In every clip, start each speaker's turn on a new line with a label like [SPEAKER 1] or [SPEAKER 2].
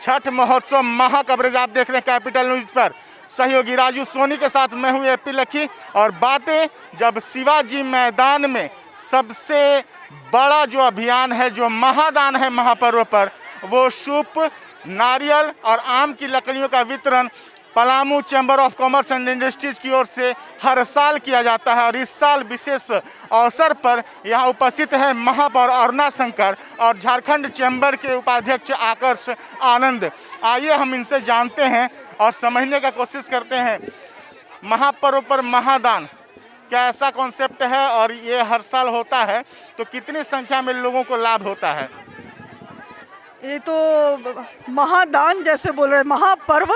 [SPEAKER 1] छठ महोत्सव महा कवरेज आप देख रहे हैं कैपिटल न्यूज पर। सहयोगी राजू सोनी के साथ मैं हूँ एपी लखी। और बातें जब शिवाजी मैदान में सबसे बड़ा जो अभियान है, जो महादान है महापर्व पर, वो सूप, नारियल और आम की लकड़ियों का वितरण Palamu chamber of commerce and industries की ओर से हर साल किया जाता है। और इस साल विशेष अवसर पर यहाँ उपस्थित है महापौर अरुणा शंकर और झारखंड चैम्बर के उपाध्यक्ष आकर्ष आनंद। आइए हम इनसे जानते हैं और समझने का कोशिश करते हैं, महापर्व पर महादान क्या ऐसा कॉन्सेप्ट है और ये हर साल होता है तो कितनी संख्या में लोगों को लाभ होता है?
[SPEAKER 2] ये तो महादान जैसे बोल रहे, महापर्व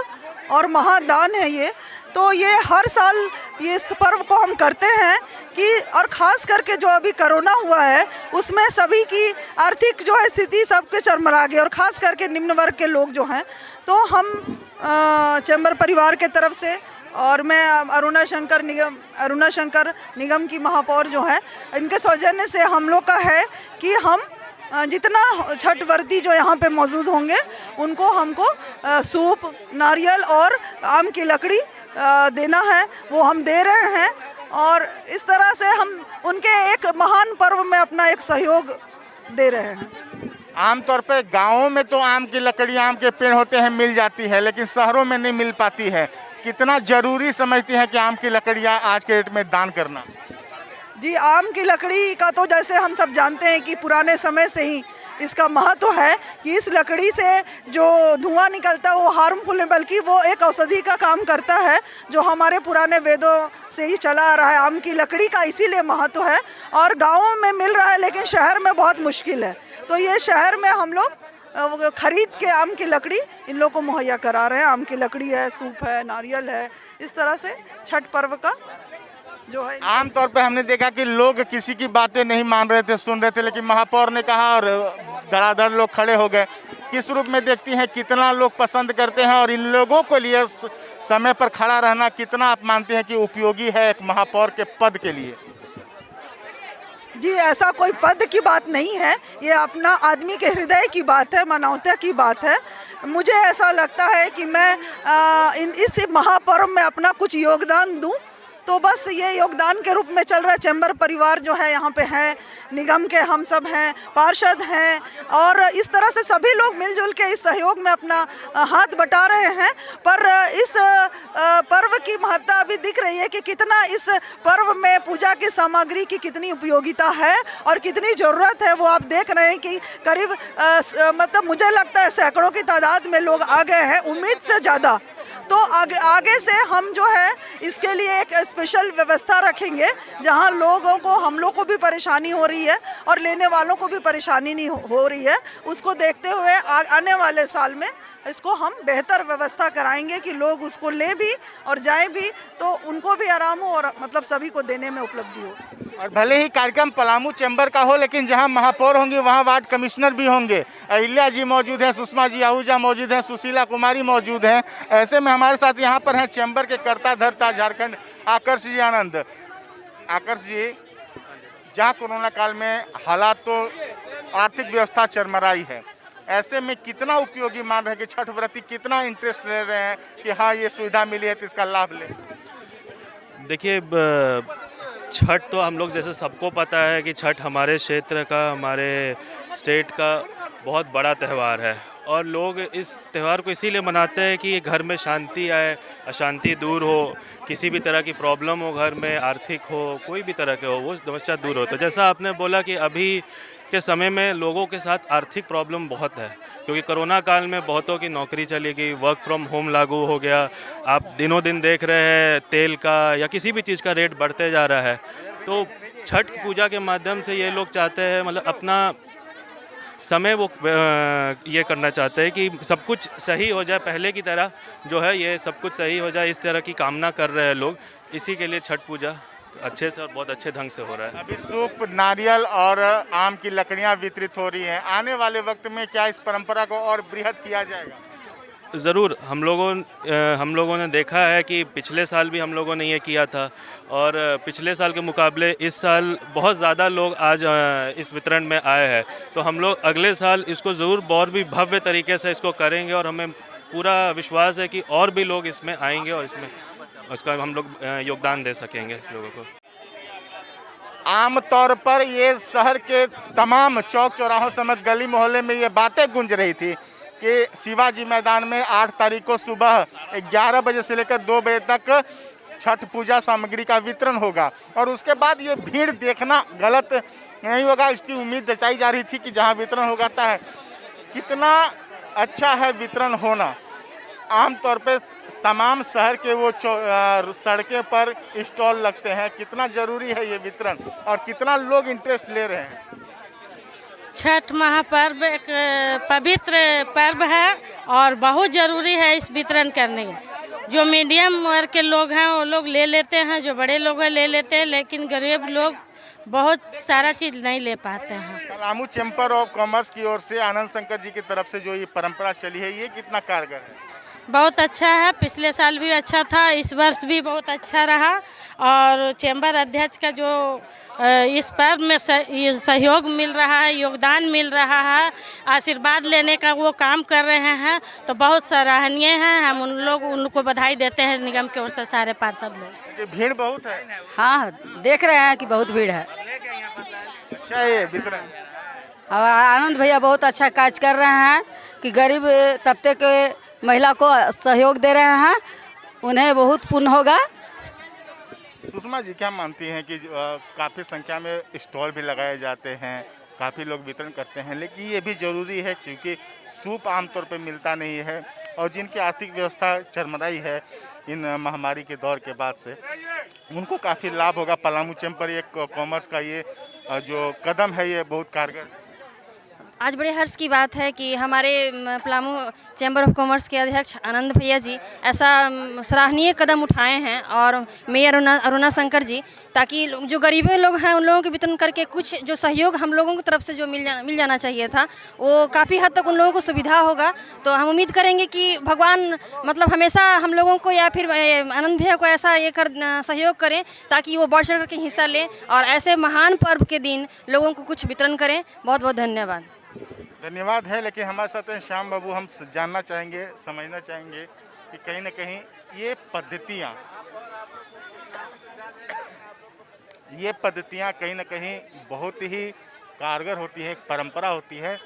[SPEAKER 2] और महादान है ये, तो ये हर साल ये इस पर्व को हम करते हैं कि, और ख़ास करके जो अभी कोरोना हुआ है उसमें सभी की आर्थिक जो है स्थिति सबके चरमरा गई, और ख़ास करके निम्न वर्ग के लोग जो हैं, तो हम चैम्बर परिवार के तरफ से और मैं अरुणा शंकर निगम की महापौर जो है, इनके सौजन्य से हम लोग का है कि हम जितना छठ व्रती जो यहाँ पे मौजूद होंगे उनको हमको सूप, नारियल और आम की लकड़ी देना है, वो हम दे रहे हैं। और इस तरह से हम उनके एक महान पर्व में अपना एक सहयोग दे रहे हैं।
[SPEAKER 1] आमतौर पे गाँवों में तो आम की लकड़ी, आम के पेड़ होते हैं, मिल जाती है, लेकिन शहरों में नहीं मिल पाती है। कितना ज़रूरी समझती हैं कि आम की लकड़ियाँ आज के डेट में दान करना?
[SPEAKER 2] जी, आम की लकड़ी का तो जैसे हम सब जानते हैं कि पुराने समय से ही इसका महत्व है कि इस लकड़ी से जो धुआं निकलता है वो हार्मफुल है, बल्कि वो एक औषधि का काम करता है, जो हमारे पुराने वेदों से ही चला आ रहा है। आम की लकड़ी का इसीलिए महत्व है, और गाँवों में मिल रहा है लेकिन शहर में बहुत मुश्किल है। तो ये शहर में हम लोग खरीद के आम की लकड़ी इन लोगों को मुहैया करा रहे हैं। आम की लकड़ी है, सूप है, नारियल है, इस तरह से छठ पर्व का जो है।
[SPEAKER 1] आमतौर पे हमने देखा कि लोग किसी की बातें नहीं मान रहे थे, सुन रहे थे, लेकिन महापौर ने कहा और धड़ाधड़ लोग खड़े हो गए। किस रूप में देखती हैं, कितना लोग पसंद करते हैं और इन लोगों के लिए समय पर खड़ा रहना कितना आप मानते हैं कि उपयोगी है एक महापौर के पद के लिए?
[SPEAKER 2] जी, ऐसा कोई पद की बात नहीं है, ये अपना आदमी के हृदय की बात है, मानवता की बात है। मुझे ऐसा लगता है कि मैं इस महापर्व में अपना कुछ योगदान दूं, तो बस ये योगदान के रूप में चल रहा है। चैम्बर परिवार जो है यहाँ पे है, निगम के हम सब हैं, पार्षद हैं, और इस तरह से सभी लोग मिलजुल के इस सहयोग में अपना हाथ बटा रहे हैं। पर इस पर्व की महत्ता अभी दिख रही है कि कितना इस पर्व में पूजा की सामग्री की कितनी उपयोगिता है और कितनी ज़रूरत है, वो आप देख रहे हैं कि करीब मतलब मुझे लगता है सैकड़ों की तादाद में लोग आ गए हैं, उम्मीद से ज़्यादा। तो आगे से हम जो है इसके लिए एक स्पेशल व्यवस्था रखेंगे, जहां लोगों को, हम लोग को भी परेशानी हो रही है और लेने वालों को भी परेशानी नहीं हो रही है। उसको देखते हुए आने वाले साल में इसको हम बेहतर व्यवस्था कराएंगे कि लोग उसको ले भी और जाए भी, तो उनको भी आराम हो और मतलब सभी को देने में उपलब्धि हो।
[SPEAKER 1] और भले ही कार्यक्रम पलामू चैम्बर का हो, लेकिन जहां महापौर होंगे वहां वार्ड कमिश्नर भी होंगे। अहिल्या जी मौजूद हैं, सुषमा जी आहूजा मौजूद हैं, सुशीला कुमारी मौजूद हैं। ऐसे में हमारे साथ यहाँ पर हैं चैम्बर के कर्ता धर्ता झारखंड आकर्ष जी आनंद। आकर्ष जी, जहाँ कोरोना काल में हालात तो आर्थिक व्यवस्था चरमराई है, ऐसे में कितना उपयोगी मान रहे हैं कि छठ व्रती कितना इंटरेस्ट ले रहे हैं कि हाँ ये सुविधा मिली है तो इसका लाभ लें?
[SPEAKER 3] देखिए, छठ तो हम लोग जैसे सबको पता है कि छठ हमारे क्षेत्र का, हमारे स्टेट का बहुत बड़ा त्यौहार है, और लोग इस त्यौहार को इसीलिए मनाते हैं कि घर में शांति आए, अशांति दूर हो, किसी भी तरह की प्रॉब्लम हो घर में, आर्थिक हो, कोई भी तरह के हो, वो समस्या दूर हो। तो जैसा आपने बोला कि अभी के समय में लोगों के साथ आर्थिक प्रॉब्लम बहुत है, क्योंकि कोरोना काल में बहुतों की नौकरी चली गई, वर्क फ्रॉम होम लागू हो गया। आप दिनों दिन देख रहे हैं तेल का या किसी भी चीज़ का रेट बढ़ते जा रहा है। तो छठ पूजा के माध्यम से ये लोग चाहते हैं, मतलब अपना समय वो ये करना चाहते हैं कि सब कुछ सही हो जाए, पहले की तरह जो है ये सब कुछ सही हो जाए, इस तरह की कामना कर रहे हैं लोग। इसी के लिए छठ पूजा अच्छे से और बहुत अच्छे ढंग से हो रहा है।
[SPEAKER 1] अभी सूप, नारियल और आम की लकड़ियां वितरित हो रही हैं। आने वाले वक्त में क्या इस परंपरा को और बृहद किया जाएगा?
[SPEAKER 3] ज़रूर हम लोगों ने देखा है कि पिछले साल भी हम लोगों ने ये किया था और पिछले साल के मुकाबले इस साल बहुत ज़्यादा लोग आज इस वितरण में आए हैं। तो हम लोग अगले साल इसको ज़रूर और भी भव्य तरीके से इसको करेंगे और हमें पूरा विश्वास है कि और भी लोग इसमें आएंगे और इसमें उसका हम लोग योगदान दे सकेंगे लोगों को।
[SPEAKER 1] आम तौर पर ये शहर के तमाम चौक चौराहों समेत गली मोहल्ले में ये बातें गूंज रही थी कि शिवाजी मैदान में 8 तारीख को सुबह 11 बजे से लेकर 2 बजे तक छठ पूजा सामग्री का वितरण होगा और उसके बाद ये भीड़ देखना गलत नहीं होगा, इसकी उम्मीद जताई जा रही थी कि जहाँ वितरण होगा है कितना अच्छा है वितरण होना। आमतौर पे तमाम शहर के वो सड़कें पर स्टॉल लगते हैं, कितना ज़रूरी है ये वितरण और कितना लोग इंटरेस्ट ले रहे हैं।
[SPEAKER 4] छठ महापर्व एक पवित्र पर्व है और बहुत ज़रूरी है इस वितरण करने का। जो मीडियम वर्ग के लोग हैं वो लोग ले लेते हैं, जो बड़े लोग हैं ले लेते हैं, लेकिन गरीब लोग बहुत सारा चीज़ नहीं ले पाते हैं।
[SPEAKER 1] पलामू चैम्बर ऑफ कॉमर्स की ओर से आनंद शंकर जी की तरफ से जो ये परंपरा चली है, ये कितना कारगर है?
[SPEAKER 4] बहुत अच्छा है, पिछले साल भी अच्छा था, इस वर्ष भी बहुत अच्छा रहा और चैम्बर अध्यक्ष का जो इस पर्व में सहयोग मिल रहा है, योगदान मिल रहा है, आशीर्वाद लेने का वो काम कर रहे हैं तो बहुत सराहनीय है। हम उनको बधाई देते हैं निगम की ओर से सारे पार्षद लोग।
[SPEAKER 1] ये भीड़ बहुत है।
[SPEAKER 5] हाँ, देख रहे हैं कि बहुत भीड़ है।
[SPEAKER 1] अच्छा ये वितरण
[SPEAKER 5] और आनंद भैया बहुत अच्छा काज कर रहे हैं कि गरीब तबके के महिला को सहयोग दे रहे हैं, उन्हें बहुत पुण्य होगा।
[SPEAKER 1] सुषमा जी क्या मानती हैं कि काफ़ी संख्या में स्टॉल भी लगाए जाते हैं, काफ़ी लोग वितरण करते हैं, लेकिन ये भी ज़रूरी है क्योंकि सूप आमतौर पर मिलता नहीं है और जिनकी आर्थिक व्यवस्था चरमराई है इन महामारी के दौर के बाद से, उनको काफ़ी लाभ होगा। पलामू चैम्बर ये कॉमर्स का ये जो कदम है ये बहुत कारगर।
[SPEAKER 6] आज बड़े हर्ष की बात है कि हमारे पलामू चैम्बर ऑफ कॉमर्स के अध्यक्ष आनंद भैया जी ऐसा सराहनीय कदम उठाए हैं और मेयर अरुणा शंकर जी, ताकि जो गरीब लोग हैं उन लोगों के वितरण करके कुछ जो सहयोग हम लोगों की तरफ से जो मिल जाना चाहिए था वो काफ़ी हद तक उन लोगों को सुविधा होगा। तो हम उम्मीद करेंगे कि भगवान मतलब हमेशा हम लोगों को या फिर आनंद भैया को ऐसा ये सहयोग करें ताकि वो बढ़ चढ़ के हिस्सा लें और ऐसे महान पर्व के दिन लोगों को कुछ वितरण करें। बहुत बहुत धन्यवाद।
[SPEAKER 1] धन्यवाद है, लेकिन हमारे साथ हैं श्याम बाबू। हम जानना चाहेंगे, समझना चाहेंगे कि कहीं ना कहीं ये पद्धतियाँ कहीं ना कहीं बहुत ही कारगर होती है, एक परंपरा होती है,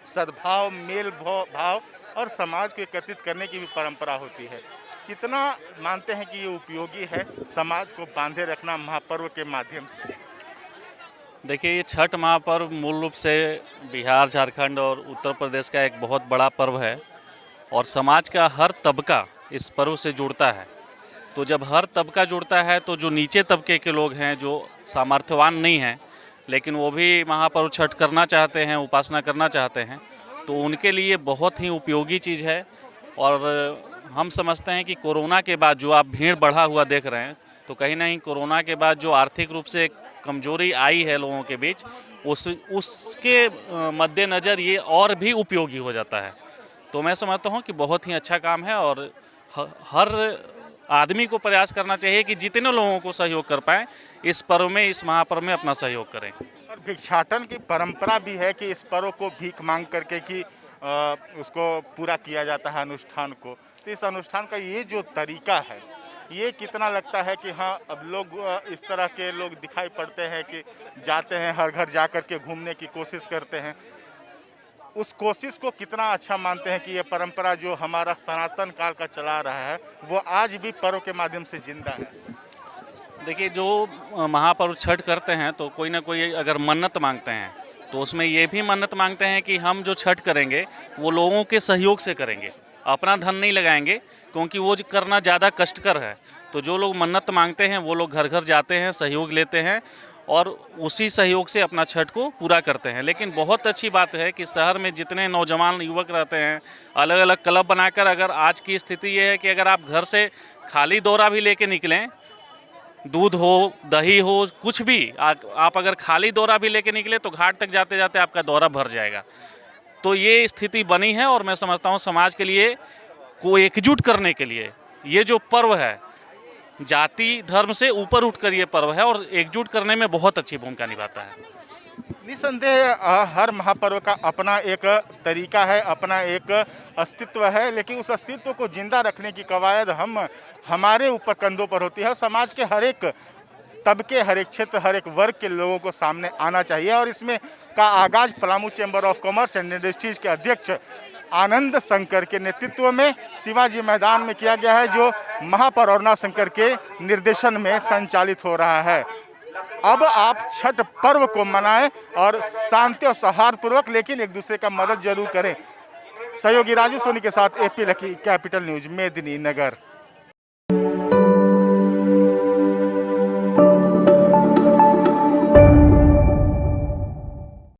[SPEAKER 1] सद्भाव, मेल भाव और समाज को एकत्रित करने की भी परंपरा होती है। कितना मानते हैं कि ये उपयोगी है समाज को बांधे रखना महापर्व के माध्यम से?
[SPEAKER 7] देखिए, ये छठ महापर्व मूल रूप से बिहार, झारखंड और उत्तर प्रदेश का एक बहुत बड़ा पर्व है और समाज का हर तबका इस पर्व से जुड़ता है। तो जब हर तबका जुड़ता है तो जो नीचे तबके के लोग हैं, जो सामर्थ्यवान नहीं हैं लेकिन वो भी महापर्व छठ करना चाहते हैं, उपासना करना चाहते हैं, तो उनके लिए बहुत ही उपयोगी चीज़ है। और हम समझते हैं कि कोरोना के बाद जो आप भीड़ बढ़ा हुआ देख रहे हैं, तो कहीं ना कहीं कोरोना के बाद जो आर्थिक रूप से कमजोरी आई है लोगों के बीच, उसके मद्देनज़र ये और भी उपयोगी हो जाता है। तो मैं समझता हूँ कि बहुत ही अच्छा काम है और हर आदमी को प्रयास करना चाहिए कि जितने लोगों को सहयोग कर पाएँ इस पर्व में, इस महापर्व में अपना सहयोग करें।
[SPEAKER 1] और भिक्षाटन की परंपरा भी है कि इस पर्व को भीख मांग करके कि उसको पूरा किया जाता है अनुष्ठान को। तो इस अनुष्ठान का ये जो तरीका है, ये कितना लगता है कि हाँ अब लोग इस तरह के लोग दिखाई पड़ते हैं कि जाते हैं हर घर जा कर के घूमने की कोशिश करते हैं, उस कोशिश को कितना अच्छा मानते हैं कि ये परंपरा जो हमारा सनातन काल का चला रहा है वो आज भी पर्व के माध्यम से जिंदा है?
[SPEAKER 7] देखिए, जो महापर्व छठ करते हैं तो कोई ना कोई अगर मन्नत मांगते हैं तो उसमें ये भी मन्नत मांगते हैं कि हम जो छठ करेंगे वो लोगों के सहयोग से करेंगे, अपना धन नहीं लगाएंगे, क्योंकि वो करना ज़्यादा कष्टकर है। तो जो लोग मन्नत मांगते हैं वो लोग घर घर जाते हैं, सहयोग लेते हैं और उसी सहयोग से अपना छठ को पूरा करते हैं। लेकिन बहुत अच्छी बात है कि शहर में जितने नौजवान युवक रहते हैं, अलग अलग क्लब बनाकर, अगर आज की स्थिति ये है कि अगर आप घर से खाली दौरा भी लेके निकलें, दूध हो, दही हो, कुछ भी आप अगर खाली दौरा भी लेके निकले तो घाट तक जाते जाते आपका दौरा भर जाएगा। तो ये स्थिति बनी है और मैं समझता हूँ समाज के लिए को एकजुट करने के लिए ये जो पर्व है, जाति धर्म से ऊपर उठकर ये पर्व है और एकजुट करने में बहुत अच्छी भूमिका निभाता है।
[SPEAKER 1] निसंदेह हर महापर्व का अपना एक तरीका है, अपना एक अस्तित्व है, लेकिन उस अस्तित्व को जिंदा रखने की कवायद हमारे ऊपर कंधों पर होती है और समाज के हर एक तबके, हर एक क्षेत्र, हर एक वर्ग के लोगों को सामने आना चाहिए। और इसमें का आगाज Palamu chamber of commerce and industries के अध्यक्ष आनंद शंकर के नेतृत्व में शिवाजी मैदान में किया गया है, जो महापौर अरुणा शंकर के निर्देशन में संचालित हो रहा है। अब आप छठ पर्व को मनाएं और शांति और सौहार्दपूर्वक, लेकिन एक दूसरे का मदद जरूर करें। सहयोगी राजू सोनी के साथ AP लकी, कैपिटल न्यूज, मेदिनी नगर।